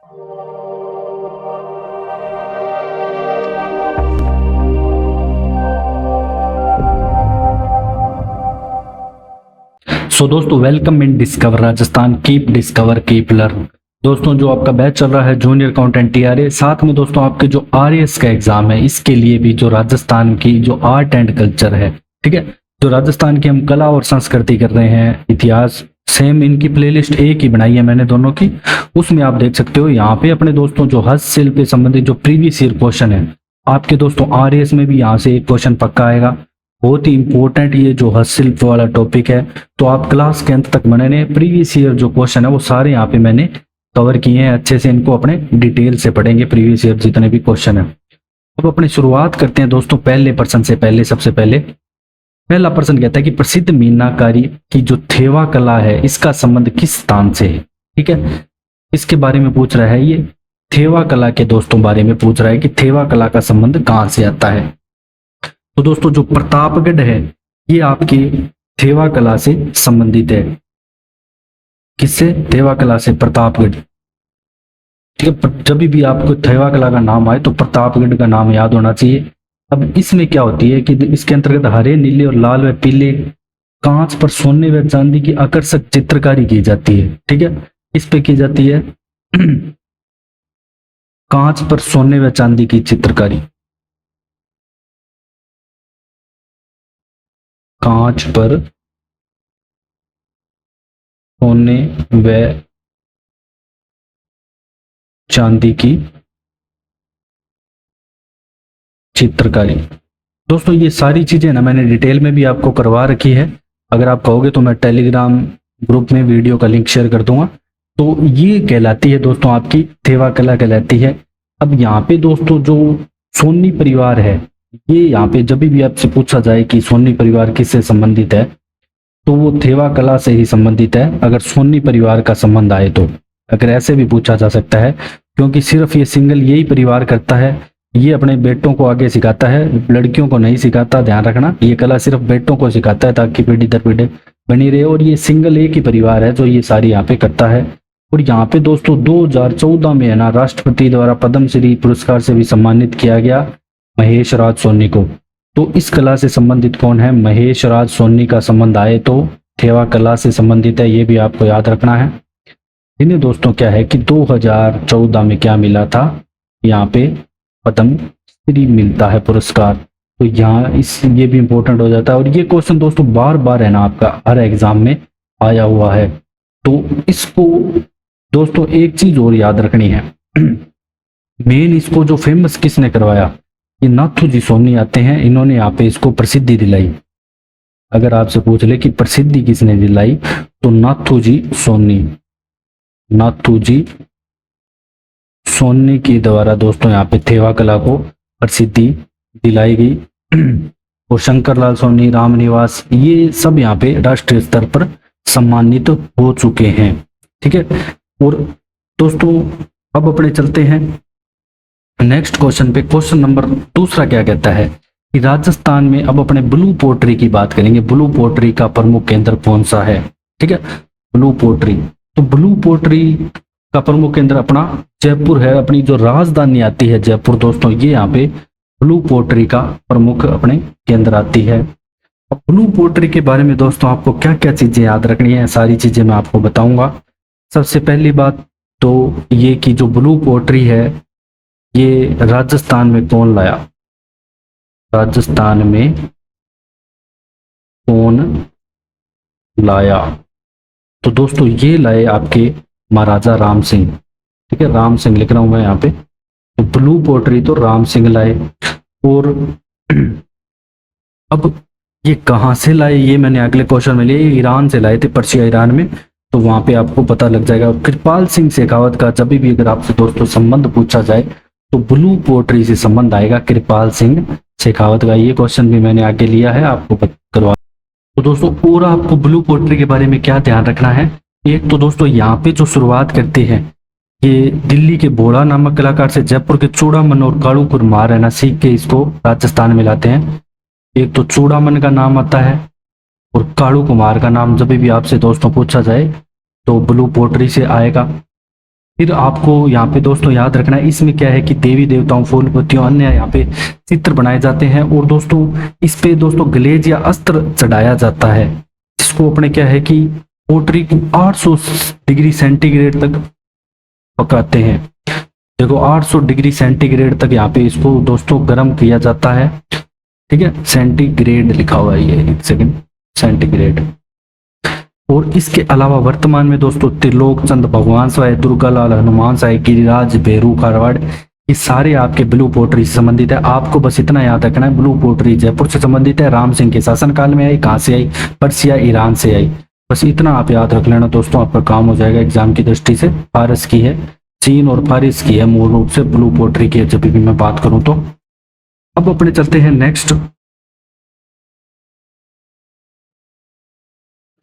सो दोस्तों, welcome in discover Rajasthan. Keep discover keep learn. दोस्तों, जो आपका बैच चल रहा है जूनियर अकाउंटेंट टीआरए, साथ में दोस्तों आपके जो आरएएस का एग्जाम है, इसके लिए भी जो राजस्थान की जो आर्ट एंड कल्चर है, ठीक है, जो राजस्थान की हम कला और संस्कृति कर रहे हैं, इतिहास, सेम इनकी प्लेलिस्ट एक ही बनाई है मैंने दोनों की। उसमें आप देख सकते हो यहाँ पे अपने दोस्तों जो हस्तशिल्प से संबंधित जो प्रीवियस ईयर क्वेश्चन है आपके दोस्तों आरएएस में भी यहाँ से एक क्वेश्चन पक्का आएगा। बहुत ही इंपॉर्टेंट ये जो हस्तशिल्प वाला टॉपिक है, तो आप क्लास के अंत तक मैंने प्रीवियस ईयर जो क्वेश्चन है वो सारे यहाँ पे मैंने कवर किए हैं। अच्छे से इनको अपने डिटेल से पढ़ेंगे, प्रीवियस ईयर जितने भी क्वेश्चन है। अब अपनी शुरुआत करते हैं दोस्तों पहले प्रश्न से। सबसे पहले पहला प्रश्न कहता है कि प्रसिद्ध मीनाकारी की जो थेवा कला है इसका संबंध किस स्थान से है। ठीक है, इसके बारे में पूछ रहा है ये। थेवा कला के दोस्तों बारे में पूछ रहा है कि थेवा कला का संबंध कहां से आता है। तो दोस्तों जो प्रतापगढ़ है ये आपकी थेवा कला से संबंधित है। किससे? थेवा कला से, प्रतापगढ़। ठीक है, जब भी आपको थेवा कला का नाम आए तो प्रतापगढ़ का नाम याद होना चाहिए। अब इसमें क्या होती है कि इसके अंतर्गत हरे, नीले और लाल व पीले कांच पर सोने व चांदी की आकर्षक चित्रकारी की जाती है। ठीक है, इस पे की जाती है कांच पर सोने व चांदी की चित्रकारी। कांच पर सोने व चांदी की चित्रकारी। दोस्तों ये सारी चीजें ना मैंने डिटेल में भी आपको करवा रखी है। अगर आप कहोगे तो मैं टेलीग्राम ग्रुप में वीडियो का लिंक शेयर कर दूंगा। तो ये कहलाती है दोस्तों आपकी थेवा कला कहलाती है। अब यहाँ पे दोस्तों जो सोनी परिवार है, ये यहाँ पे जब भी आपसे पूछा जाए कि सोनी परिवार किससे संबंधित है तो वो थेवा कला से ही संबंधित है। अगर सोनी परिवार का संबंध आए तो अगर ऐसे भी पूछा जा सकता है, क्योंकि सिर्फ ये सिंगल यही परिवार करता है। ये अपने बेटों को आगे सिखाता है, लड़कियों को नहीं सिखाता, ध्यान रखना। ये कला सिर्फ बेटों को सिखाता है ताकि पीढ़ी दर पीढ़ी बनी रहे। और ये सिंगल एक ही परिवार है जो ये सारी यहाँ पे करता है। और यहाँ पे दोस्तों 2014 में है ना राष्ट्रपति द्वारा पद्मश्री पुरस्कार से भी सम्मानित किया गया महेश राज सोनी को। तो इस कला से संबंधित कौन है? महेश राज सोनी का संबंध आए तो थेवा कला से संबंधित है, ये भी आपको याद रखना है। इन्हें दोस्तों क्या है कि 2014 में क्या मिला था, यहाँ पे पद्मश्री मिलता है पुरस्कार। तो यहाँ ये भी इंपॉर्टेंट हो जाता है। और ये क्वेश्चन दोस्तों बार बार है ना आपका हर एग्जाम में आया हुआ है। तो इसको दोस्तों एक चीज और याद रखनी है मेन इसको जो फेमस किसने करवाया, ये नाथूजी सोनी आते हैं। इन्होंने यहाँ पे इसको प्रसिद्धि दिलाई। अगर आपसे पूछ ले कि प्रसिद्धि किसने दिलाई तो नाथूजी सोनी, नाथूजी सोनी के द्वारा दोस्तों यहाँ पे थेवा कला को प्रसिद्धि दिलाई गई। और शंकरलाल सोनी, रामनिवास, ये सब यहाँ पे राष्ट्रीय स्तर पर सम्मानित हो चुके हैं। ठीक है, और दोस्तों अब अपने चलते हैं नेक्स्ट क्वेश्चन पे। क्वेश्चन नंबर दूसरा क्या कहता है कि राजस्थान में, अब अपने ब्लू पोट्री की बात करेंगे। ब्लू पोट्री का प्रमुख केंद्र कौन सा है? ठीक है, ब्लू पोट्री। तो ब्लू पोट्री का प्रमुख केंद्र अपना जयपुर है। अपनी जो राजधानी आती है जयपुर दोस्तों, ये यहाँ पे ब्लू पोट्री का प्रमुख अपने केंद्र आती है। अब ब्लू पोट्री के बारे में दोस्तों आपको क्या क्या चीजें याद रखनी है, सारी चीजें मैं आपको बताऊंगा। सबसे पहली बात तो ये कि जो ब्लू पोट्री है ये राजस्थान में कौन लाया, राजस्थान में कौन लाया? तो दोस्तों ये लाए आपके महाराजा राम सिंह। ठीक है, राम सिंह लिख रहा हूं मैं यहाँ पे। तो ब्लू पोट्री तो राम सिंह लाए। और अब ये कहां से लाए, ये मैंने अगले क्वेश्चन में लिए। ईरान से लाए थे, पर्शिया ईरान में। तो वहां पे आपको पता लग जाएगा। कृपाल सिंह शेखावत का जब भी अगर आपसे दोस्तों संबंध पूछा जाए तो ब्लू पोट्री से संबंध आएगा, कृपाल सिंह शेखावत का। ये क्वेश्चन भी मैंने आगे लिया है, आपको करवा। तो दोस्तों और आपको ब्लू पोट्री के बारे में क्या ध्यान रखना है, एक तो दोस्तों यहाँ पे जो शुरुआत करते हैं ये दिल्ली के बोड़ा नामक कलाकार से, जयपुर के चूड़ामन और कालू कुमार है ना सीख के इसको राजस्थान में लाते हैं। एक तो चूड़ामन का नाम आता है और कालू कुमार का नाम जब भी आपसे दोस्तों पूछा जाए तो ब्लू पोट्री से आएगा। फिर आपको यहाँ पे दोस्तों याद रखना है, इसमें क्या है कि देवी देवताओं, फूल पत्तियों, अन्य यहाँ पे चित्र बनाए जाते हैं और दोस्तों इस पे दोस्तों ग्लेज या अस्त्र चढ़ाया जाता है, जिसको अपने क्या है कि पोट्री को 800 डिग्री सेंटीग्रेड तक पकाते हैं। देखो 800 डिग्री सेंटीग्रेड तक यहाँ पे इसको दोस्तों गर्म किया जाता है। ठीक है, सेंटीग्रेड लिखा हुआ है ये, एक सेकंड, सेंटीग्रेड। और इसके अलावा वर्तमान में दोस्तों त्रिलोक चंद, भगवान साय, दुर्गालाल, हनुमान साय, गिरिराज, भेरू खारवाड़, ये सारे आपके ब्लू पोट्री से संबंधित है। आपको बस इतना याद रखना है, ब्लू पोट्री जयपुर से संबंधित है, राम सिंह के शासनकाल में आई। कहाँ से आई? पर्सिया, ईरान से आई। बस इतना आप याद रख लेना दोस्तों, आपका काम हो जाएगा एग्जाम की दृष्टि से। फारस की है, चीन और फारिस की है मूल रूप से ब्लू पोट्री की, जब भी मैं बात करूं तो। अब अपने चलते हैं नेक्स्ट,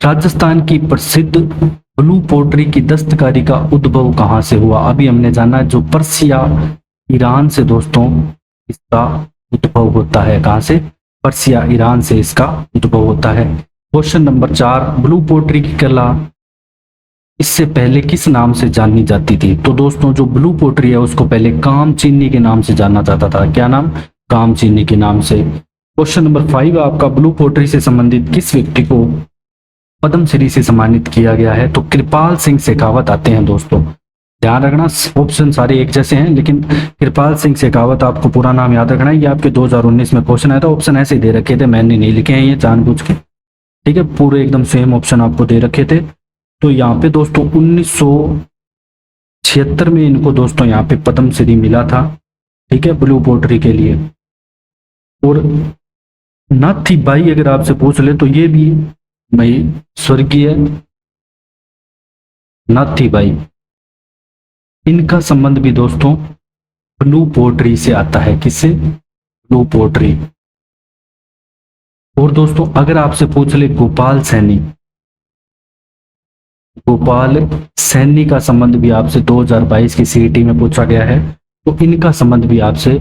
राजस्थान की प्रसिद्ध ब्लू पोट्री की दस्तकारी का उद्भव कहां से हुआ? अभी हमने जाना जो पर्सिया, ईरान से दोस्तों इसका उद्भव होता है। कहां से? पर्सिया, ईरान से इसका उद्भव होता है। क्वेश्चन नंबर 4, ब्लू पोट्री की कला इससे पहले किस नाम से जानी जाती थी? तो दोस्तों जो ब्लू पोट्री है उसको पहले कामचीनी के नाम से जाना जाता था। क्या नाम? कामचीनी के नाम से। क्वेश्चन नंबर 5 आपका, ब्लू पोट्री से संबंधित किस व्यक्ति को पद्मश्री से सम्मानित किया गया है? तो कृपाल सिंह शेखावत आते हैं दोस्तों। ध्यान रखना, ऑप्शन सारे एक जैसे हैं, लेकिन कृपाल सिंह शेखावत आपको पूरा नाम याद रखना है। ये आपके 2019 में क्वेश्चन आया था, ऑप्शन ऐसे दे रखे थे, मैंने नहीं लिखे हैं ये जानबूझ के। ठीक है, पूरे एकदम सेम ऑप्शन आपको दे रखे थे। तो यहाँ पे दोस्तों 1976 में इनको दोस्तों यहाँ पे पद्मश्री मिला था। ठीक है, ब्लू पोट्री के लिए। और नाथी बाई अगर आपसे पूछ ले तो ये भी भाई स्वर्गीय नाथी बाई, इनका संबंध भी दोस्तों ब्लू पोट्री से आता है। किससे? Blue pottery. और दोस्तों अगर आपसे पूछ ले गोपाल सैनी, गोपाल सैनी का संबंध भी आपसे 2022 की सीईटी में पूछा गया है, तो इनका संबंध भी आपसे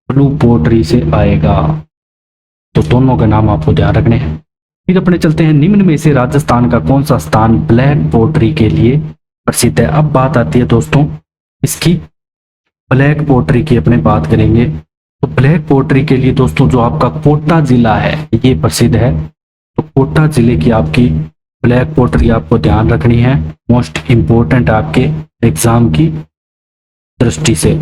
ब्लू पोट्री से आएगा। तो दोनों का नाम आपको ध्यान रखने हैं। फिर अपने चलते हैं, निम्न में से राजस्थान का कौन सा स्थान ब्लैक पोट्री के लिए प्रसिद्ध है? अब बात आती है दोस्तों इसकी, ब्लैक पोट्री की अपने बात करेंगे। तो ब्लैक पोट्री के लिए दोस्तों जो आपका कोटा जिला है ये प्रसिद्ध है। तो कोटा जिले की आपकी ब्लैक पोट्री आपको ध्यान रखनी है, मोस्ट इंपोर्टेंट आपके एग्जाम की दृष्टि से।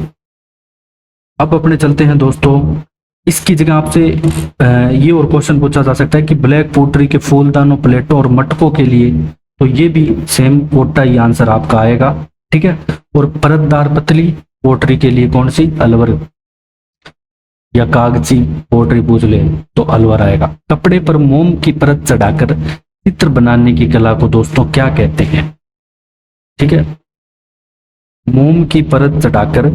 अब अपने चलते हैं दोस्तों, इसकी जगह आपसे ये और क्वेश्चन पूछा जा सकता है कि ब्लैक पोट्री के फूलदानों, प्लेटों और मटकों के लिए, तो ये भी सेम कोटा ही आंसर आपका आएगा। ठीक है, और परतदार पतली पोट्री के लिए कौन सी? अलवर, या कागजी पोट्री पूछ ले तो अलवर आएगा। कपड़े पर मोम की परत चढ़ाकर चित्र बनाने की कला को दोस्तों क्या कहते हैं? ठीक है, मोम की परत चढ़ाकर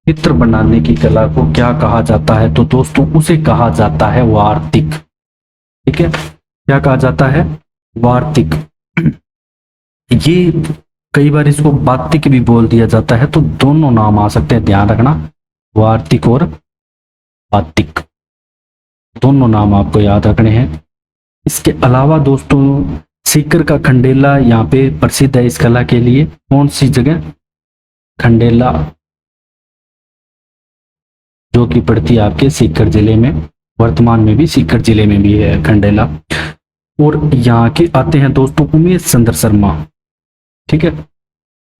चित्र बनाने की कला को क्या कहा जाता है? तो दोस्तों उसे कहा जाता है वार्तिक। ठीक है, क्या कहा जाता है? वार्तिक। ये कई बार इसको बातिक भी बोल दिया जाता है, तो दोनों नाम आ सकते हैं, ध्यान रखना, वार्तिक और बातिक, दोनों नाम आपको याद रखने हैं। इसके अलावा दोस्तों सीकर का खंडेला यहाँ पे प्रसिद्ध है इस कला के लिए। कौन सी जगह? खंडेला, जो कि पड़ती है आपके सीकर जिले में, वर्तमान में भी सीकर जिले में भी है खंडेला। और यहाँ के आते हैं दोस्तों उमेश चंद्र शर्मा। ठीक है,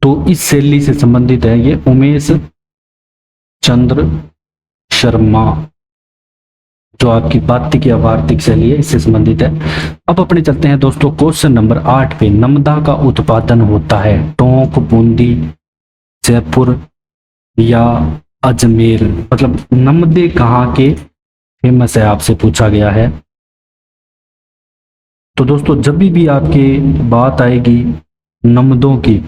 तो इस शैली से संबंधित है ये उमेश चंद्र शर्मा, जो आपकी बातिक या वार्तिक शैली है, इससे संबंधित है। अब अपने चलते हैं दोस्तों क्वेश्चन नंबर 8 पे, नमदा का उत्पादन होता है टोंक, बूंदी, जयपुर या अजमेर? मतलब नमदे कहाँ के फेमस है आपसे पूछा गया है। तो दोस्तों जब भी आपकी बात आएगी नमदों की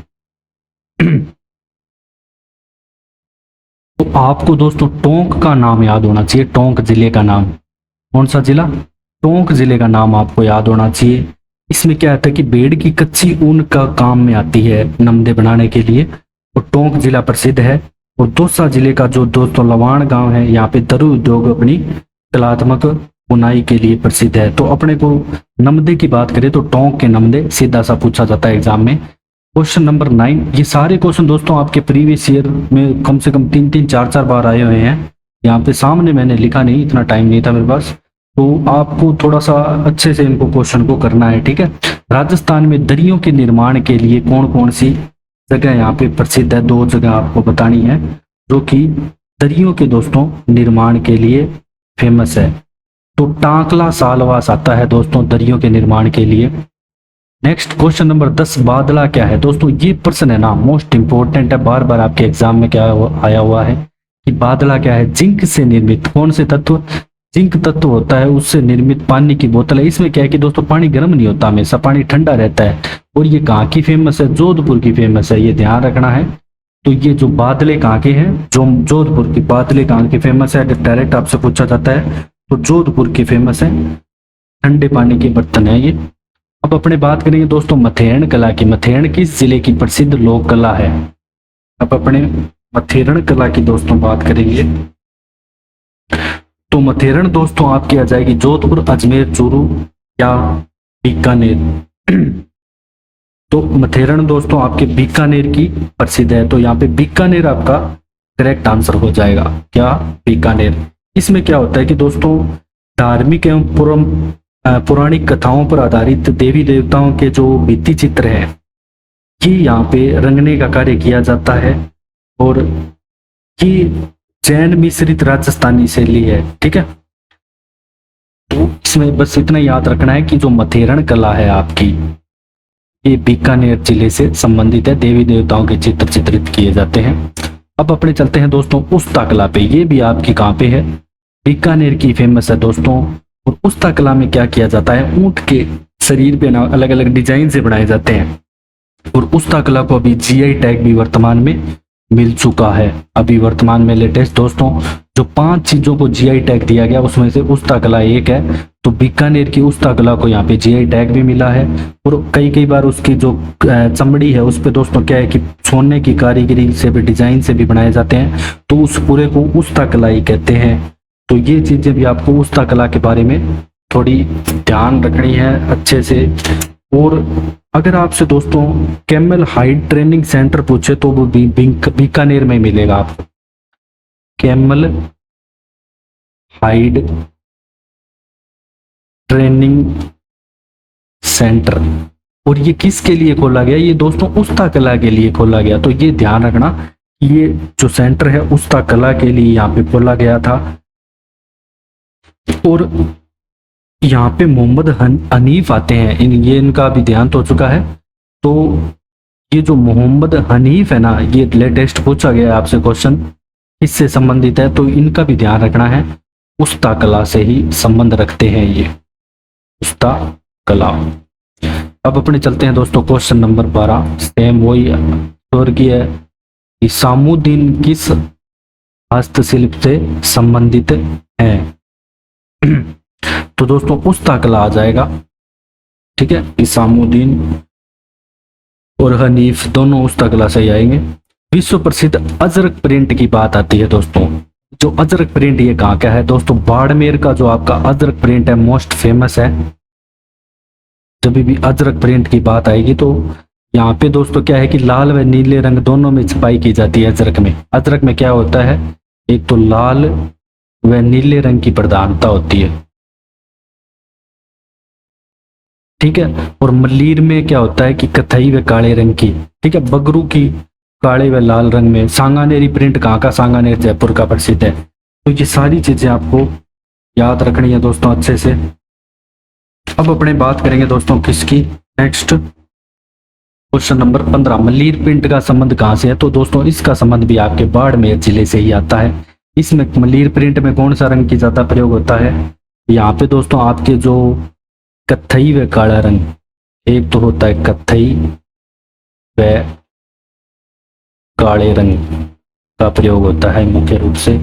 तो आपको दोस्तों टोंक का नाम याद होना चाहिए, टोंक जिले का नाम। कौन सा जिला? टोंक जिले का नाम आपको याद होना चाहिए। इसमें क्या होता है कि भेड़ की कच्ची ऊन का काम में आती है नमदे बनाने के लिए, और टोंक जिला प्रसिद्ध है। और दौसा जिले का जो दोस्तों लवाण गांव है, यहाँ पे दरु उद्योग अपनी कलात्मक बुनाई के लिए प्रसिद्ध है। तो अपने को नमदे की बात करें तो टोंक के नमदे सीधा सा पूछा जाता है एग्जाम में। क्वेश्चन नंबर 9, ये सारे क्वेश्चन दोस्तों आपके प्रीवियस ईयर में कम से कम 3-3, 4-4 बार आए हुए हैं। यहाँ पे सामने मैंने लिखा नहीं, इतना टाइम नहीं था मेरे पास, तो आपको थोड़ा सा अच्छे से इनको क्वेश्चन को करना है, ठीक है। राजस्थान में दरियों के निर्माण के लिए कौन कौन सी जगह यहाँ पे प्रसिद्ध है? 2 जगह आपको बतानी है जो कि दरियों के दोस्तों निर्माण के लिए फेमस है। तो टांकला सालवास आता है दोस्तों दरियों के निर्माण के लिए। नेक्स्ट क्वेश्चन नंबर 10, बादला क्या है? दोस्तों ये प्रश्न है ना मोस्ट इंपोर्टेंट है, बार बार आपके एग्जाम में क्या आया हुआ है कि बादला क्या है? जिंक से निर्मित कौन से तत्व? जिंक तत्व होता है, उससे निर्मित पानी की बोतल है। इसमें क्या है कि दोस्तों पानी गर्म नहीं होता, हमेशा पानी ठंडा रहता है। और ये कहाँ की फेमस है? जोधपुर की फेमस है, ये ध्यान रखना है। तो ये जो बादले कहाँ के हैं? जो जोधपुर की बादले कहाँ की फेमस है? अगर डायरेक्ट आपसे पूछा जाता है तो जोधपुर की फेमस है, ठंडे पानी के बर्तन है ये। अब अपने बात करेंगे दोस्तों मथेरण कला की। मथेरण किस जिले की प्रसिद्ध लोक कला है? अब अपने मथेरण कला की दोस्तों बात करेंगे तो मथेरण दोस्तों आपकी आ जाएगी जोधपुर, अजमेर, चूरू या बीकानेर। तो मथेरण दोस्तों आपके बीकानेर की प्रसिद्ध है, तो यहाँ पे बीकानेर आपका करेक्ट आंसर हो जाएगा। क्या? बीकानेर। इसमें क्या होता है कि दोस्तों धार्मिक एवं पौराणिक कथाओं पर आधारित देवी देवताओं के जो भित्ति चित्र है ये यहाँ पे रंगने का कार्य किया जाता है, और ये जैन मिश्रित राजस्थानी शैली है, ठीक है। तो इसमें बस इतना याद रखना है कि जो मथेरण कला है आपकी ये बीकानेर जिले से संबंधित है, देवी देवताओं के चित्र चित्रित किए जाते हैं। अब अपने चलते हैं दोस्तों उस्ता कला पे। ये भी आपकी कहाँ पे है? बीकानेर की फेमस है दोस्तों। और उस्ता कला में क्या किया जाता है? ऊंट के शरीर पे ना अलग अलग डिजाइन से बनाए जाते हैं, और उस्ता कला को अभी जीआई टैग भी वर्तमान में मिल चुका है। अभी वर्तमान में लेटेस्ट दोस्तों जो 5 चीजों को जीआई टैग दिया गया उसमें से उस्ता कला एक है। तो बीकानेर की उस्ता कला को यहाँ पे जीआई टैग भी मिला है। और कई बार उसकी जो चमड़ी है उस पे दोस्तों क्या है कि सोने की कारीगरी से भी, डिजाइन से भी बनाए जाते हैं, तो उस पूरे को उस्ता कला ही कहते हैं। तो ये चीजें भी आपको उस्ता कला के बारे में थोड़ी ध्यान रखनी है अच्छे से। और अगर आपसे दोस्तों कैमल हाइड ट्रेनिंग सेंटर पूछे तो वो बीकानेर में मिलेगा आपको, कैमल हाइड ट्रेनिंग सेंटर। और ये किसके लिए खोला गया? ये दोस्तों उस्ता कला के लिए खोला गया। तो ये ध्यान रखना ये जो सेंटर है उस्ता कला के लिए यहाँ पे खोला गया था। और यहाँ पे मोहम्मद हनीफ आते हैं, ये इनका भी ध्यान तो हो चुका है। तो ये जो मोहम्मद हनीफ है ना, ये लेटेस्ट पूछा गया आपसे क्वेश्चन, इससे संबंधित है, तो इनका भी ध्यान रखना है। उस्ता कला से ही संबंध रखते हैं ये उस्ता कला। अब अपने चलते हैं दोस्तों क्वेश्चन नंबर 12, सेम वही स्वर्गीय इसामुद्दीन किस हस्तशिल्प से संबंधित है? तो दोस्तों उस्ता कला आ जाएगा, ठीक है। इसामुद्दीन और हनीफ दोनों उस्ता कला से ही आएंगे। विश्व प्रसिद्ध अजरक प्रिंट की बात आती है दोस्तों, जो अजरक प्रिंट ये कहाँ का है दोस्तों? बाड़मेर का जो आपका अजरक प्रिंट है मोस्ट फेमस है। जब भी अजरक प्रिंट की बात आएगी तो यहाँ पे दोस्तों क्या है कि लाल व नीले रंग दोनों में छपाई की जाती है अजरक में। अजरक में क्या होता है? एक तो लाल व नीले रंग की प्रधानता होती है, ठीक है। और मल्लीर में क्या होता है कि कथई व काले रंग की, ठीक है। बगरू की काले व लाल रंग में। सांगानेरी प्रिंट कहाँ का? सांगानेर जयपुर का प्रसिद्ध है। तो ये सारी चीजें आपको याद रखनी है दोस्तों अच्छे से। अब अपने बात करेंगे दोस्तों किसकी? नेक्स्ट क्वेश्चन नंबर 15, मल्लीर प्रिंट का संबंध कहाँ से है? तो दोस्तों इसका संबंध भी आपके बाड़मेर जिले से ही आता है। इसमें मल्लीर प्रिंट में कौन सा रंग की ज्यादा प्रयोग होता है? यहाँ पे दोस्तों आपके जो कत्थई व काला रंग, एक तो होता है कत्थई व काले रंग का प्रयोग होता है मुख्य रूप से।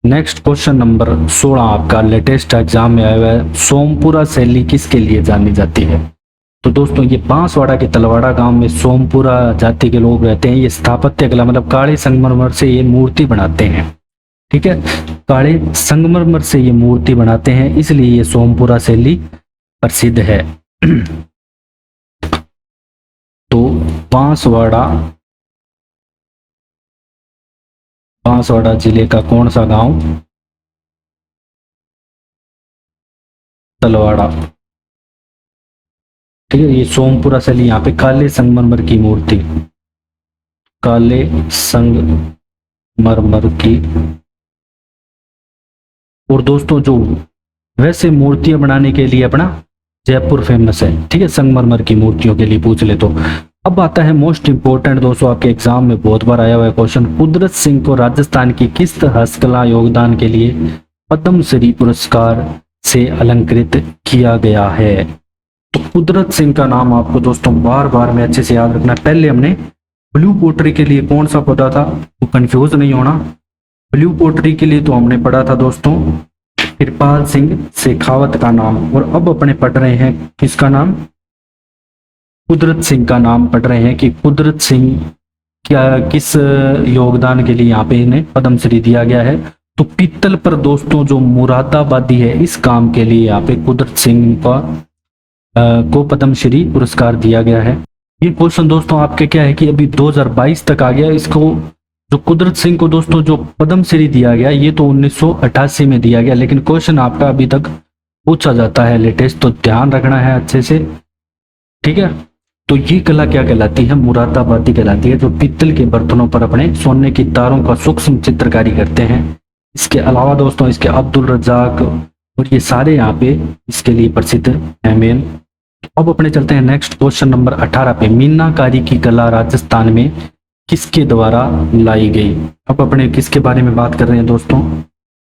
नेक्स्ट क्वेश्चन नंबर 16 आपका लेटेस्ट एग्जाम में आया हुआ है, सोमपुरा शैली किसके लिए जानी जाती है? तो दोस्तों ये बांसवाड़ा के तलवाड़ा गांव में सोमपुरा जाति के लोग रहते हैं। ये स्थापत्य कला मतलब काले संगमरमर से ये मूर्ति बनाते हैं, ठीक है। काले संगमरमर से ये मूर्ति बनाते हैं, इसलिए ये सोमपुरा शैली प्रसिद्ध है। तो बांसवाड़ा, बांसवाड़ा जिले का कौन सा गांव? तलवाड़ा। ठीक है, ये सोमपुरा सैली, यहाँ पे काले संगमरमर की मूर्ति, काले संगमरमर की। और दोस्तों जो वैसे मूर्तियां बनाने के लिए अपना जयपुर फेमस है, ठीक है, संगमरमर की मूर्तियों के लिए पूछ ले तो। अब आता है मोस्ट इंपोर्टेंट दोस्तों, आपके एग्जाम में बहुत बार आया हुआ है क्वेश्चन, कुदरत सिंह को राजस्थान की किस हस्तकला योगदान के लिए पद्मश्री पुरस्कार से अलंकृत किया गया है? तो कुदरत सिंह का नाम आपको दोस्तों बार बार में अच्छे से याद रखना है। पहले हमने ब्लू पोट्री के लिए कौन सा पढ़ा था, तो कंफ्यूज नहीं होना। ब्लू पोट्री के लिए तो हमने पढ़ा था दोस्तों कृपाल सिंह शेखावत का नाम, और अब अपने पढ़ रहे हैं किसका नाम? कुदरत सिंह का नाम पढ़ रहे हैं कि कुदरत सिंह क्या किस योगदान के लिए यहाँ पे इन्हें पद्मश्री दिया गया है। तो पीतल पर दोस्तों जो मुरादाबादी है, इस काम के लिए यहाँ पे कुदरत सिंह को पद्मश्री पुरस्कार दिया गया है। ये क्वेश्चन दोस्तों आपके क्या है कि अभी 2022 तक आ गया। इसको जो कुदरत सिंह को दोस्तों जो पद्मश्री दिया गया, ये तो 1988 में दिया गया, लेकिन क्वेश्चन आपका अभी तक पूछा जाता है लेटेस्ट, तो ध्यान रखना है अच्छे से, ठीक है। तो ये कला क्या कहलाती है? मुरादाबादी कहलाती है, जो पीतल के बर्तनों पर अपने सोने की तारों का सूक्ष्म चित्रकारी करते हैं। इसके अलावा दोस्तों इसके अब्दुल रज्जाक और ये सारे यहाँ पे इसके लिए प्रसिद्ध है मेन। अब अपने चलते हैं नेक्स्ट क्वेश्चन नंबर 18 पे। मीनाकारी की कला राजस्थान में किसके द्वारा लाई गई? अब अपने किसके बारे में बात कर रहे हैं दोस्तों?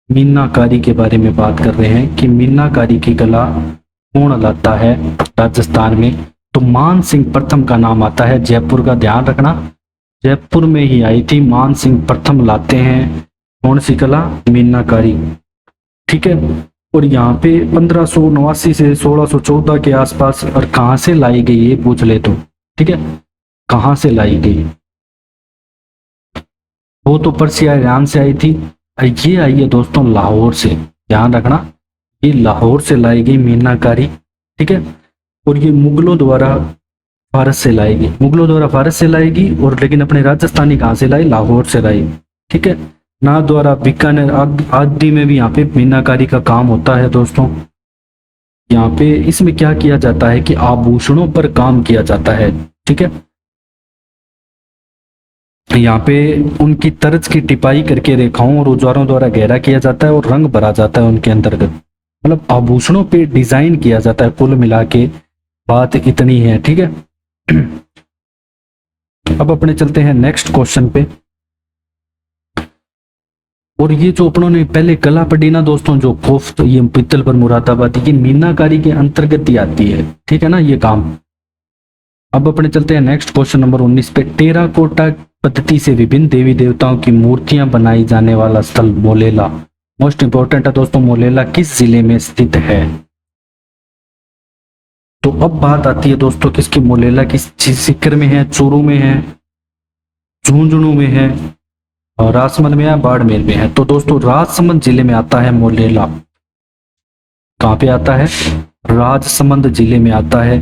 मीनाकारी के बारे में बात कर रहे हैं कि मीनाकारी की कला कौन लाता है राजस्थान में? तो मान सिंह प्रथम का नाम आता है, जयपुर का ध्यान रखना, जयपुर में ही आई थी। मान सिंह प्रथम लाते हैं कौन सी कला? मीनाकारी, ठीक है। और यहाँ पे 1589 से 1614 के आसपास, और कहाँ से लाई गई ये पूछ ले तो, ठीक है, कहाँ से लाई गई? वो तो पर्सिया ईरान से आई थी, ये आई है दोस्तों लाहौर से, ध्यान रखना, ये लाहौर से लाई गई मीनाकारी, ठीक है। और ये मुगलों द्वारा फारस से लाएगी, मुगलों द्वारा फारस से लाएगी, और लेकिन अपने राजस्थानी कहाँ से लाई? लाहौर से लाई, ठीक है। ना द्वारा बीकानेर आदि में भी यहाँ पे मीनाकारी का काम होता है दोस्तों। यहाँ पे इसमें क्या किया जाता है कि आभूषणों पर काम किया जाता है, ठीक है। यहाँ पे उनकी तर्ज की टिपाई करके रेखाओं और औजारों द्वारा गहरा किया जाता है और रंग भरा जाता है उनके अंतर्गत, मतलब आभूषणों पे डिजाइन किया जाता है। कुल मिला के बात इतनी है, ठीक है। अब अपने चलते हैं नेक्स्ट क्वेश्चन पे। और ये जो अपनों ने पहले कला पढ़ी ना दोस्तों, जो कोफ्त, ये पीतल पर मुरादाबादी की मीनाकारी के अंतर्गत ही आती है, ठीक है ना ये काम। अब अपने चलते हैं नेक्स्ट क्वेश्चन नंबर 19 पे। टेराकोटा पद्धति से विभिन्न देवी देवताओं की मूर्तियां बनाई जाने वाला स्थल मोलेला, मोस्ट इंपोर्टेंट है दोस्तों, मोलेला किस जिले में स्थित है? तो अब बात आती है दोस्तों किसकी? मोलेला किस सीकर में है, चूरू में है, झुंझुनू में है, और राजसमंद में है, बाड़मेर में है। तो दोस्तों राजसमंद जिले में आता है मोलेला। कहाँ पे आता है? राजसमंद जिले में आता है।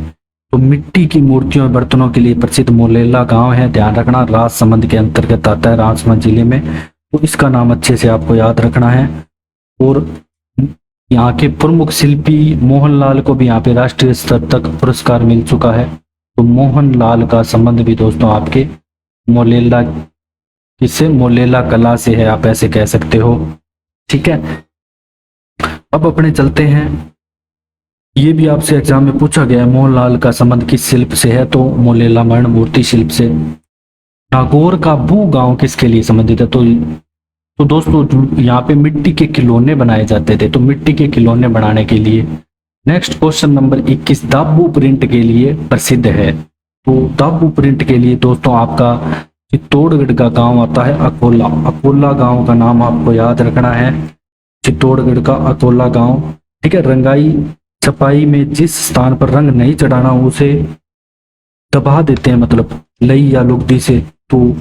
तो मिट्टी की मूर्तियों और बर्तनों के लिए प्रसिद्ध मोलेला गांव है, ध्यान रखना, राजसमंद के अंतर्गत आता है, राजसमंद जिले में। तो इसका नाम अच्छे से आपको याद रखना है। और यहाँ के प्रमुख शिल्पी मोहनलाल को भी यहाँ पे राष्ट्रीय स्तर तक पुरस्कार मिल चुका है। तो मोहनलाल का संबंध भी दोस्तों आपके मोलेला किससे? मोलेला कला से है, आप ऐसे कह सकते हो, ठीक है। अब अपने चलते हैं, ये भी आपसे एग्जाम में पूछा गया है, मोहनलाल का संबंध किस शिल्प से है? तो मोलेला मरण मूर्ति शिल्प से। नागौर का बू गांव किसके लिए संबंधित है? तो दोस्तों यहाँ पे मिट्टी के खिलौने बनाए जाते थे, तो मिट्टी के खिलौने बनाने के लिए। नेक्स्ट क्वेश्चन नंबर 21 दाबू प्रिंट के लिए प्रसिद्ध है। तो दाबू प्रिंट के लिए दोस्तों आपका चित्तौड़गढ़ का गांव आता है अकोला, अकोला गांव का नाम आपको याद रखना है, चित्तौड़गढ़ का अकोला गांव, ठीक है। रंगाई छपाई में जिस स्थान पर रंग नहीं चढ़ाना उसे दबा देते हैं, मतलब लई या लुगदी से, तो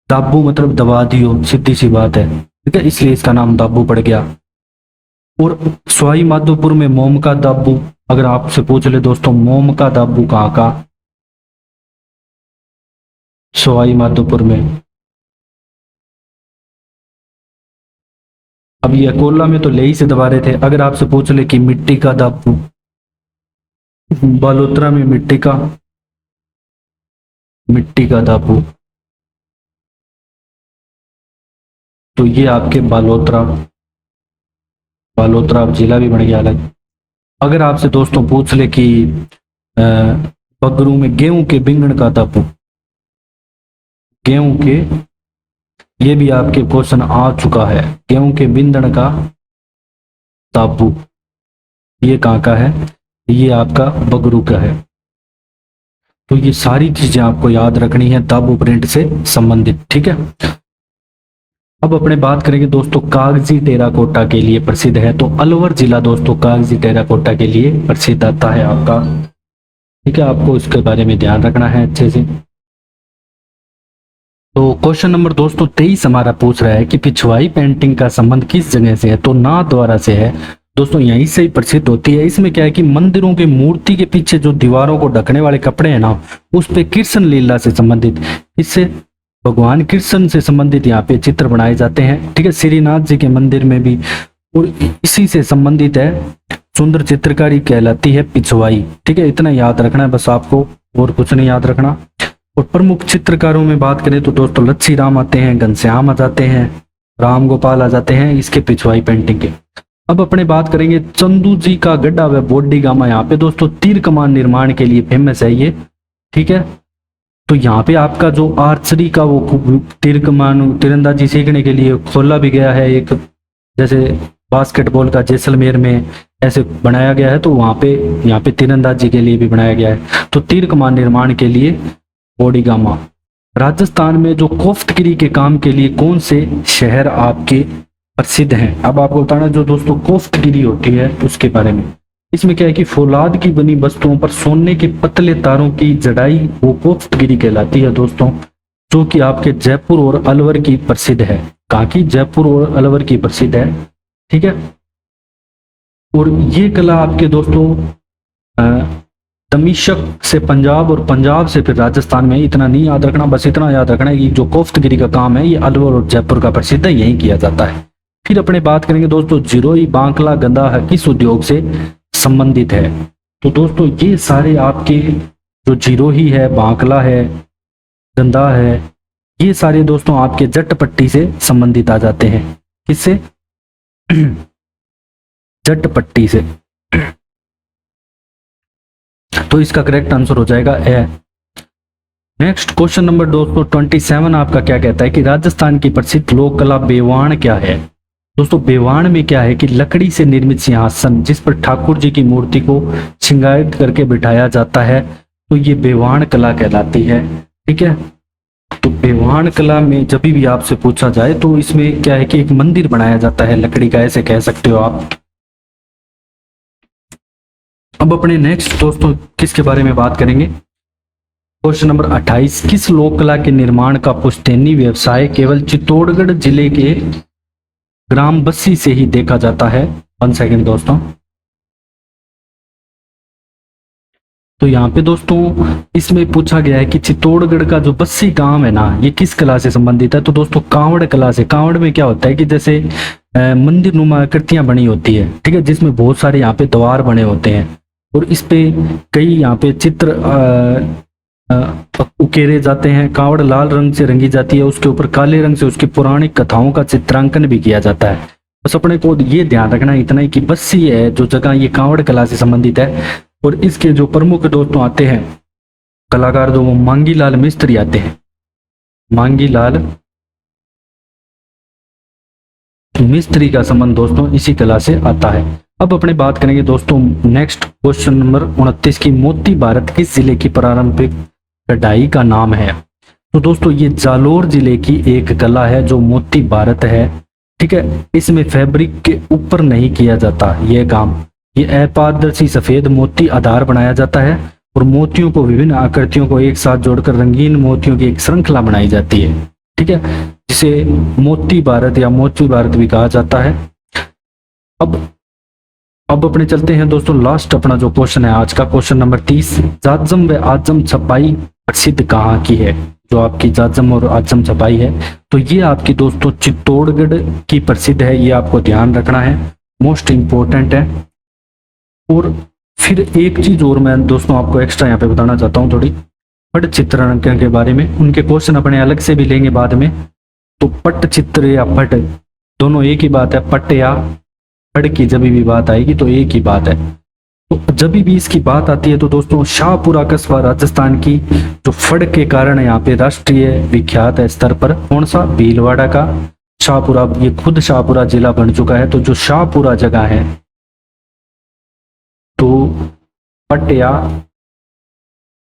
दाबू मतलब दबा दियो, सीधी सी बात है, ठीक है, इसलिए इसका नाम दाबू पड़ गया। और सवाई माधोपुर में मोम का दाबू, अगर आपसे पूछ ले दोस्तों मोम का दाबू कहाँ का? सवाई माधोपुर में। अब ये अकोला में तो ले ही से दबा रहे थे। अगर आपसे पूछ ले कि मिट्टी का दापू, बालोतरा में मिट्टी का दापू, तो ये आपके बालोतरा, बालोतरा अब जिला भी बन गया अलग। अगर आपसे दोस्तों पूछ ले कि बगरू में गेहूं के बिंगण का दापू, गेहूं के, ये भी आपके क्वेश्चन आ चुका है। गेहूं के बिंदण का ताबू, ये कहाँ का है? ये आपका बगरू का है। तो ये सारी चीजें आपको याद रखनी है ताबू प्रिंट से संबंधित, ठीक है। अब अपने बात करेंगे दोस्तों कागजी टेराकोटा के लिए प्रसिद्ध है। तो अलवर जिला दोस्तों कागजी टेराकोटा के लिए प्रसिद्ध आता है आपका, ठीक है। आपको इसके बारे में ध्यान रखना है अच्छे से। तो क्वेश्चन नंबर दोस्तों 23 हमारा पूछ रहा है कि पिछवाई पेंटिंग का संबंध किस जगह से है? तो नाथद्वारा से है दोस्तों, यहीं से ही प्रसिद्ध होती है। इसमें क्या है कि मंदिरों के मूर्ति के पीछे जो दीवारों को ढकने वाले कपड़े हैं ना, उस पे कृष्ण लीला से संबंधित, इससे भगवान कृष्ण से संबंधित यहाँ पे चित्र बनाए जाते हैं, ठीक है। श्रीनाथ जी के मंदिर में भी, और इसी से संबंधित है सुंदर चित्रकारी कहलाती है पिछवाई, ठीक है। इतना याद रखना है बस आपको, और कुछ नहीं याद रखना। और प्रमुख चित्रकारों में बात करें तो दोस्तों लच्छी राम आते हैं, घनश्याम आ जाते हैं, राम गोपाल आ जाते हैं इसके पिछवाई पेंटिंग के। अब अपने बात करेंगे चंदू जी का गड्ढा व बोडी गामा, यहाँ पे दोस्तों तीर कमान निर्माण के लिए फेमस है ये, ठीक है। तो यहाँ पे आपका जो आर्चरी का वो तीर कमान तीरंदाजी सीखने के लिए खोला भी गया है एक, जैसे बास्केटबॉल का जैसलमेर में ऐसे बनाया गया है, तो वहाँ पे यहाँ पे तीरंदाजी के लिए भी बनाया गया है। तो तीर कमान निर्माण के लिए बोडी गामा। राजस्थान में जो कोफ्तगिरी के काम के लिए कौन से शहर आपके प्रसिद्ध हैं? अब आपको बताना जो दोस्तों कोफ्तगिरी होती है उसके बारे में। इसमें क्या है कि फौलाद की बनी वस्तुओं पर सोने के पतले तारों की जड़ाई वो कोफ्तगिरी कहलाती है दोस्तों, जो कि आपके जयपुर और अलवर की प्रसिद्ध है। कहाँ की? जयपुर और अलवर की प्रसिद्ध है, ठीक है। और ये कला आपके दोस्तों दमिश्क से पंजाब और पंजाब से फिर राजस्थान में, इतना नहीं याद रखना, बस इतना याद रखना है कि जो कोफ्तगिरी का काम है ये अलवर और जयपुर का प्रसिद्ध है, यही किया जाता है। फिर अपने बात करेंगे दोस्तों जिरोई बांकला गंदा है किस उद्योग से संबंधित है? तो दोस्तों ये सारे आपके जो जिरोही है, बांकला है, गंदा है, ये सारे दोस्तों आपके जट पट्टी से संबंधित आ जाते हैं। किससे? जट पट्टी से। तो इसका करेक्ट आंसर हो जाएगा ए। नेक्स्ट क्वेश्चन नंबर दोस्तों 27 आपका क्या कहता है कि राजस्थान की प्रसिद्ध लोक कला बेवाण क्या है? दोस्तों बेवाण में क्या है कि लकड़ी से निर्मित सिंहासन जिस पर ठाकुर जी की मूर्ति को श्रृंगारित करके बिठाया जाता है, तो ये बेवाण कला कहलाती है, ठीक है। तो बेवाण कला में जब भी आपसे पूछा जाए तो इसमें क्या है कि एक मंदिर बनाया जाता है लकड़ी का, ऐसे कह सकते हो आप। अब अपने नेक्स्ट दोस्तों किसके बारे में बात करेंगे? क्वेश्चन नंबर 28 किस लोक कला के निर्माण का पुश्तैनी व्यवसाय केवल चित्तौड़गढ़ जिले के ग्राम बस्सी से ही देखा जाता है? 1 सेकेंड दोस्तों। तो यहाँ पे दोस्तों इसमें पूछा गया है कि चित्तौड़गढ़ का जो बस्सी गांव है ना, ये किस कला से संबंधित है? तो दोस्तों कांवड़ कला से। कांवड़ में क्या होता है कि जैसे मंदिर नुमा आकृतियां बनी होती है, ठीक है, जिसमें बहुत सारे यहाँ पे द्वार बने होते हैं और इस पे कई यहाँ पे चित्र उकेरे जाते हैं। कांवड़ लाल रंग से रंगी जाती है, उसके ऊपर काले रंग से उसकी पौराणिक कथाओं का चित्रांकन भी किया जाता है। बस अपने को ये ध्यान रखना है इतना ही कि बस्सी है जो जगह, ये कांवड़ कला से संबंधित है। और इसके जो प्रमुख दोस्तों आते हैं कलाकार, जो वो मांगीलाल मिस्त्री आते हैं, मांगीलाल मिस्त्री का संबंध दोस्तों इसी कला से आता है। अब अपने बात करेंगे दोस्तों नेक्स्ट क्वेश्चन नंबर 29 की मोती भारत किस जिले की पारंपरिक कढ़ाई का नाम है? तो दोस्तों ये जालोर जिले की एक कला है जो मोती भारत है, ठीक है। इसमें फैब्रिक के ऊपर नहीं किया जाता ये काम, ये अपारदर्शी सफेद मोती आधार बनाया जाता है और मोतियों को विभिन्न आकृतियों को एक साथ जोड़कर रंगीन मोतियों की एक श्रृंखला बनाई जाती है, ठीक है, जिसे मोती भारत या मोती भारत भी कहा जाता है। अब अपने चलते हैं दोस्तों लास्ट अपना जो क्वेश्चन है आज का, क्वेश्चन नंबर 30 जाजम व आजम छपाई प्रसिद्ध कहाँ की है? जो आपकी जाजम और आजम छपाई है। तो ये आपकी दोस्तों चित्तौड़गढ़ की प्रसिद्ध है, ये आपको ध्यान रखना है, मोस्ट इम्पोर्टेंट है। और फिर एक चीज और मैं दोस्तों आपको एक्स्ट्रा यहाँ पे बताना चाहता हूँ थोड़ी, पट चित्रांकन के बारे में। उनके क्वेश्चन अपने अलग से भी लेंगे बाद में। तो पट चित्र या पट दोनों एक ही बात है, पट या पट की जब भी बात आएगी तो एक ही बात है। तो जब भी इसकी बात आती है तो दोस्तों शाहपुरा कस्बा राजस्थान की जो फड़ के कारण यहाँ पे राष्ट्रीय विख्यात है स्तर पर, कौन सा, भीलवाड़ा का शाहपुरा, ये खुद शाहपुरा जिला बन चुका है। तो जो शाहपुरा जगह है तो पट या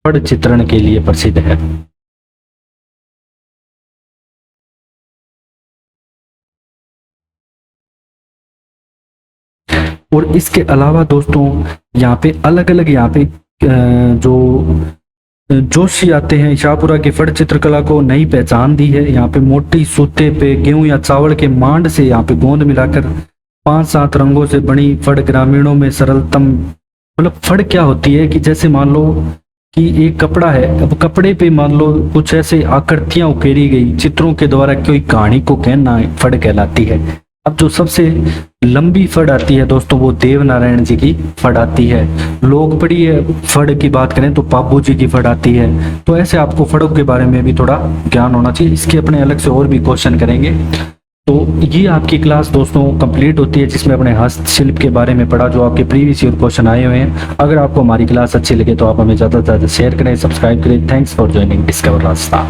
फड़ चित्रण के लिए प्रसिद्ध है। और इसके अलावा दोस्तों यहाँ पे अलग अलग यहाँ पे जो जोशी आते हैं, शाहपुरा की फड़ चित्रकला को नई पहचान दी है। यहाँ पे मोटी सूते पे गेहूं या चावल के मांड से यहाँ पे गोंद मिलाकर 5-7 रंगों से बनी फड़ ग्रामीणों में सरलतम, मतलब फड़ क्या होती है कि जैसे मान लो कि एक कपड़ा है, अब कपड़े पे मान लो कुछ ऐसे आकृतियां उकेरी गई चित्रों के द्वारा, कोई कहानी को कहना फड़ कहलाती है। अब जो सबसे लंबी फड़ आती है दोस्तों वो देवनारायण जी की फड़ आती है। लोग बड़ी फड़ की बात करें तो पापू जी की फड़ आती है। तो ऐसे आपको फड़ों के बारे में भी थोड़ा ज्ञान होना चाहिए, इसके अपने अलग से और भी क्वेश्चन करेंगे। तो ये आपकी क्लास दोस्तों कंप्लीट होती है जिसमें अपने हस्तशिल्प के बारे में पढ़ा, जो आपके प्रीवियस ईयर क्वेश्चन आए हुए हैं। अगर आपको हमारी क्लास अच्छी लगे तो आप हमें ज़्यादा से ज़्यादा शेयर करें, सब्सक्राइब करें। थैंक्स फॉर ज्वाइनिंग डिस्कवर रास्ता।